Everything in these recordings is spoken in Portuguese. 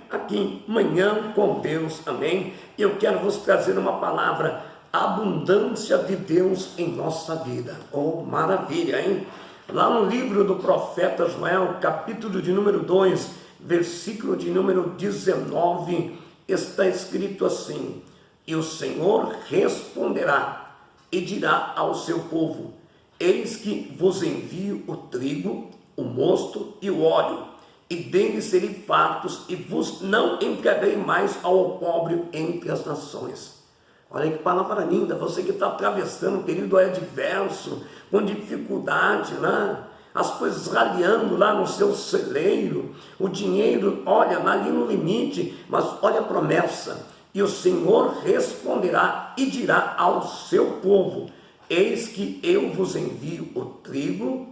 aqui, Manhã com Deus, amém? Eu quero vos trazer uma palavra, abundância de Deus em nossa vida. Oh, maravilha, hein? Lá no livro do profeta Joel, capítulo de número 2, versículo de número 19, está escrito assim: e o Senhor responderá e dirá ao seu povo: eis que vos envio o trigo, o mosto e o óleo, e deles serei fartos, e vos não entregarei mais ao opróbrio entre as nações. Olha que palavra linda, você que está atravessando um período adverso, com dificuldade, né? As coisas raliando lá no seu celeiro, o dinheiro, olha, ali no limite, mas olha a promessa: e o Senhor responderá e dirá ao seu povo: eis que eu vos envio o trigo,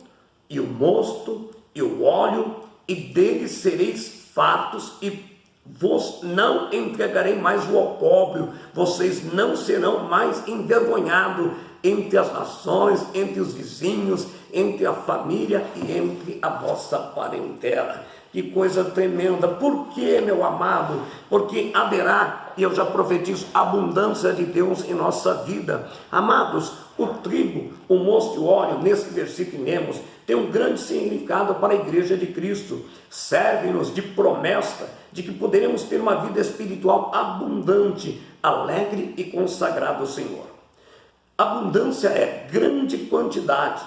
e o mosto, e o óleo, e deles sereis fartos, e vos não entregarei mais o opróbrio, vocês não serão mais envergonhados entre as nações, entre os vizinhos, entre a família e entre a vossa parentela. Que coisa tremenda! Por que, meu amado? Porque haverá, e eu já profetizo, abundância de Deus em nossa vida. Amados, o trigo, o mosto e o óleo, nesse versículo que lemos, tem um grande significado para a igreja de Cristo. Serve-nos de promessa de que poderemos ter uma vida espiritual abundante, alegre e consagrada ao Senhor. Abundância é grande quantidade,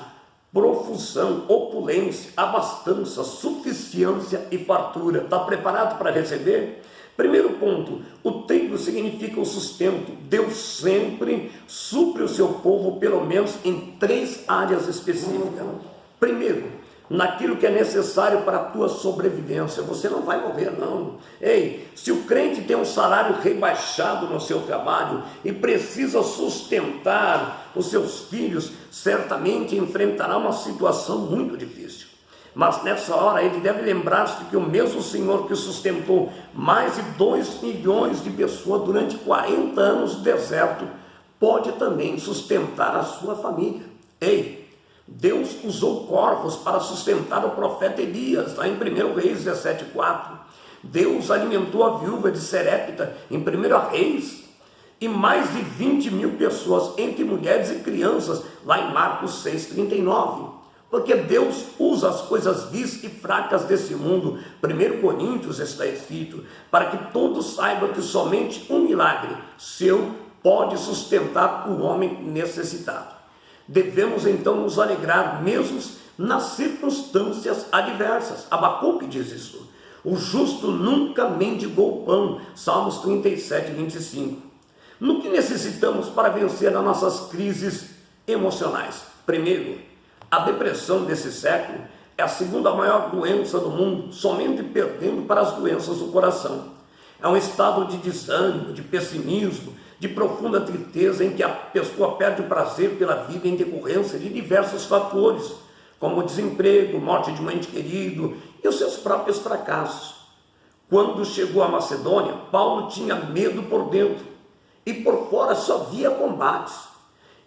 profusão, opulência, abastança, suficiência e fartura. Está preparado para receber? Primeiro ponto, o trigo significa o sustento. Deus sempre supre o seu povo, pelo menos em 3 áreas específicas. Primeiro, naquilo que é necessário para a tua sobrevivência. Você não vai morrer, não. Ei, se o crente tem um salário rebaixado no seu trabalho e precisa sustentar os seus filhos, certamente enfrentará uma situação muito difícil. Mas nessa hora ele deve lembrar-se que o mesmo Senhor que sustentou mais de 2 milhões de pessoas durante 40 anos no deserto, pode também sustentar a sua família. Ei, Deus usou corvos para sustentar o profeta Elias, lá em 1 Reis 17:4. Deus alimentou a viúva de Serepta, em 1 Reis, e mais de 20 mil pessoas, entre mulheres e crianças, lá em Marcos 6:39. Porque Deus usa as coisas vis e fracas desse mundo. 1 Coríntios está escrito: para que todos saibam que somente um milagre seu pode sustentar o homem necessitado. Devemos então nos alegrar mesmo nas circunstâncias adversas. Abacuque diz isso: o justo nunca mendigou pão. Salmos 37:25. No que necessitamos para vencer as nossas crises emocionais? Primeiro, a depressão desse século é a segunda maior doença do mundo, somente perdendo para as doenças do coração. É um estado de desânimo, de pessimismo, de profunda tristeza, em que a pessoa perde o prazer pela vida em decorrência de diversos fatores, como desemprego, morte de um ente querido e os seus próprios fracassos. Quando chegou à Macedônia, Paulo tinha medo por dentro e por fora só via combates.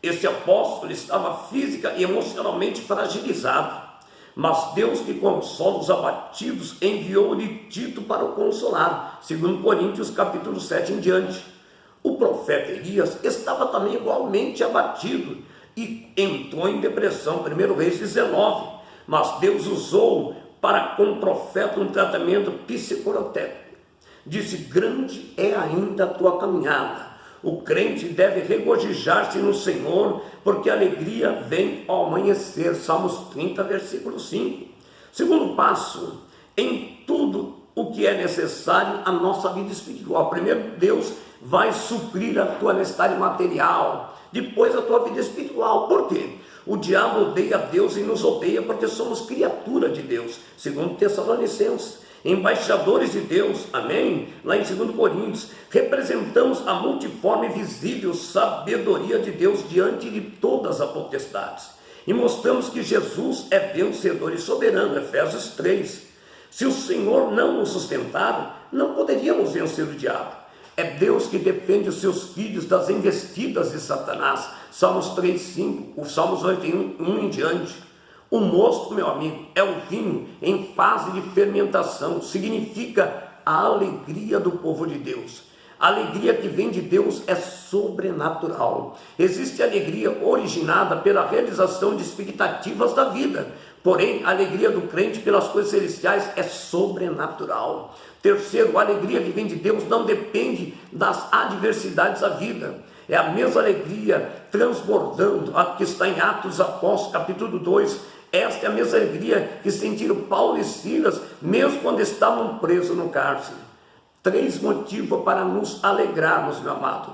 Esse apóstolo estava física e emocionalmente fragilizado, mas Deus, que consola os abatidos, enviou-lhe Tito para o consolar, segundo Coríntios capítulo 7 em diante. O profeta Elias estava também igualmente abatido e entrou em depressão, 1 Reis 19, mas Deus usou para com o profeta um tratamento psicotécnico. Disse: grande é ainda a tua caminhada. O crente deve regozijar-se no Senhor, porque a alegria vem ao amanhecer. Salmos 30, versículo 5. Segundo passo, em tudo o que é necessário à nossa vida espiritual. Primeiro, Deus vai suprir a tua necessidade material, depois a tua vida espiritual. Por quê? O diabo odeia Deus e nos odeia porque somos criatura de Deus, segundo Tessalonicenses, embaixadores de Deus, amém? Lá em 2 Coríntios, representamos a multiforme e visível sabedoria de Deus diante de todas as potestades, e mostramos que Jesus é vencedor e soberano, Efésios 3. Se o Senhor não nos sustentar, não poderíamos vencer o diabo. É Deus que defende os seus filhos das investidas de Satanás, Salmos 3:5, o Salmos 81 em diante. O mosto, meu amigo, é o vinho em fase de fermentação, significa a alegria do povo de Deus. A alegria que vem de Deus é sobrenatural. Existe alegria originada pela realização de expectativas da vida. Porém, a alegria do crente pelas coisas celestiais é sobrenatural. Terceiro, a alegria que vem de Deus não depende das adversidades da vida. É a mesma alegria transbordando, a que está em Atos dos Apóstolos, capítulo 2. Esta é a mesma alegria que sentiram Paulo e Silas, mesmo quando estavam presos no cárcere. 3 motivos para nos alegrarmos, meu amado.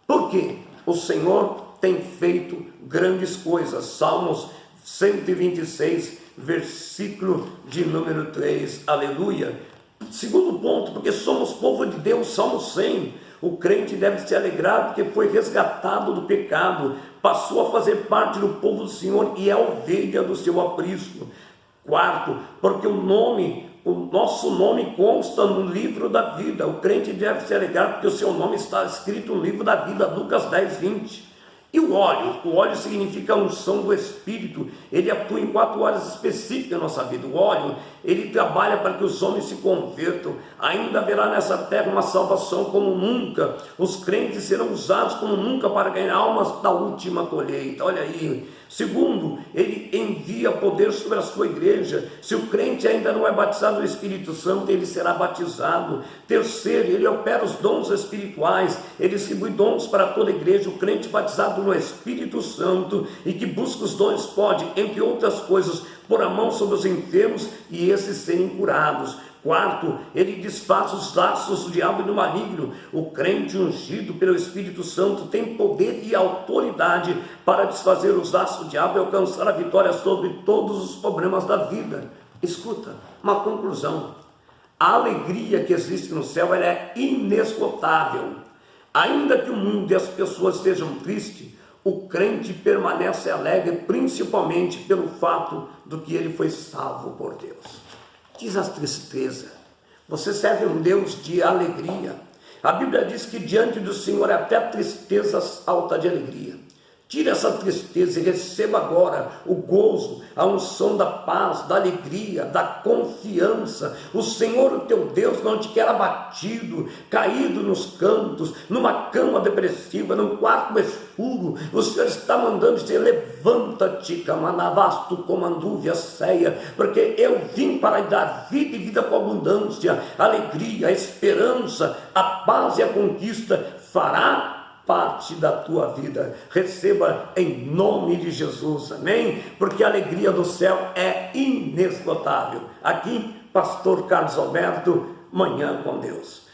Por quê? O Senhor tem feito grandes coisas. Salmos 126, versículo de número 3. Aleluia. Segundo ponto, porque somos povo de Deus, Salmo 100. O crente deve se alegrar porque foi resgatado do pecado, passou a fazer parte do povo do Senhor e é ovelha do seu aprisco. Quarto, porque o nosso nome consta no livro da vida. O crente deve se alegrar porque o seu nome está escrito no livro da vida, Lucas 10, 20. E o óleo significa a unção do Espírito. Ele atua em 4 áreas específicas na nossa vida. O óleo, ele trabalha para que os homens se convertam. Ainda haverá nessa terra uma salvação como nunca. Os crentes serão usados como nunca para ganhar almas da última colheita. Olha aí. Segundo, ele envia poder sobre a sua igreja. Se o crente ainda não é batizado no Espírito Santo, ele será batizado. Terceiro, ele opera os dons espirituais. Ele distribui dons para toda a igreja. O crente batizado no Espírito Santo e que busca os dons pode, entre outras coisas, pôr a mão sobre os enfermos e esses serem curados. Quarto, ele desfaz os laços do diabo e do maligno. O crente ungido pelo Espírito Santo tem poder e autoridade para desfazer os laços do diabo e alcançar a vitória sobre todos os problemas da vida. Escuta, uma conclusão. A alegria que existe no céu, ela é inesgotável. Ainda que o mundo e as pessoas estejam tristes, o crente permanece alegre, principalmente pelo fato do que ele foi salvo por Deus. Diz a tristeza, você serve um Deus de alegria. A Bíblia diz que diante do Senhor até a tristeza salta de alegria. Tire essa tristeza e receba agora o gozo, a unção da paz, da alegria, da confiança. O Senhor, o teu Deus, não te quer abatido, caído nos cantos, numa cama depressiva, num quarto escuro. O Senhor está mandando dizer: levanta-te, camanavasto, comandúvia, ceia, porque eu vim para dar vida e vida com abundância, alegria, a esperança, a paz e a conquista fará parte da tua vida. Receba em nome de Jesus, amém? Porque a alegria do céu é inesgotável. Aqui, pastor Carlos Alberto, Manhã com Deus.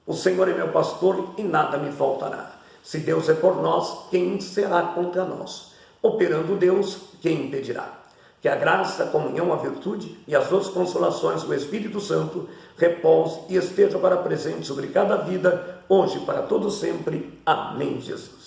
O Senhor é meu pastor e nada me faltará. Se Deus é por nós, quem será contra nós? Operando Deus, quem impedirá? Que a graça, a comunhão, a virtude e as outras consolações do Espírito Santo repouse e esteja para presente sobre cada vida, hoje e para todo sempre. Amém, Jesus.